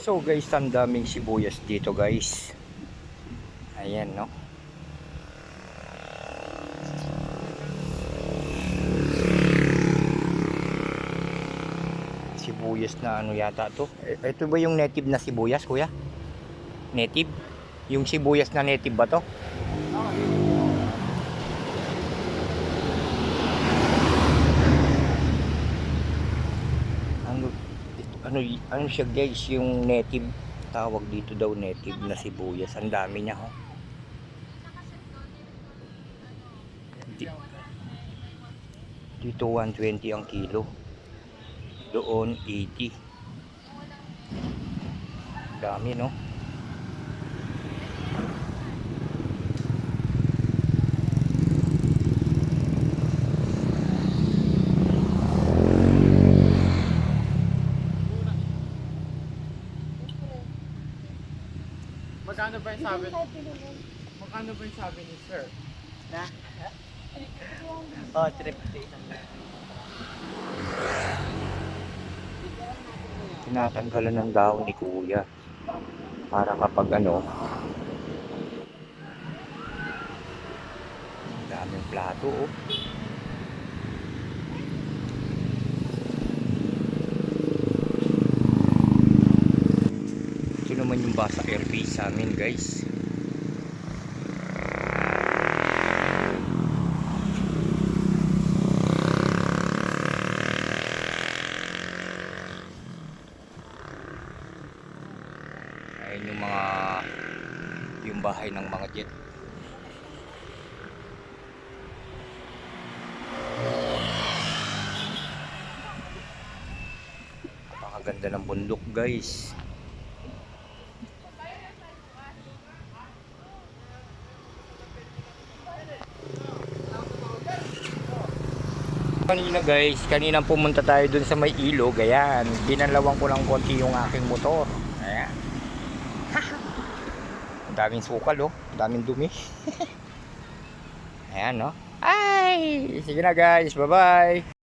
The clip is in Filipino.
So guys, ang daming sibuyas dito guys. Ayan no. Sibuyas na ano yata to. Ito ba yung native na sibuyas kuya? Native? Yung sibuyas na native ba to? Ano siya guys, yung native, tawag dito daw native na sibuyas. Ang dami niya ho. Dito 120 ang kilo. Doon 80. Dami no. Magkano ba yung sabi? Magkano ba yung sabi ni sir? Na? Oh, 350. Tinatanggalan ng dahon ni kuya para kapag ano, daming plato oh. Ito naman yung basa RV sa amin guys. Ayun yung bahay ng mga jet. Napakaganda ng bundok guys. Kanina guys, kanina pumunta tayo dun sa may ilog. Ayan, binalawang ko lang konti yung aking motor. Ayan. Ang daming sukal oh, ang daming dumi. Ayan no. Ay, sige na guys, bye bye.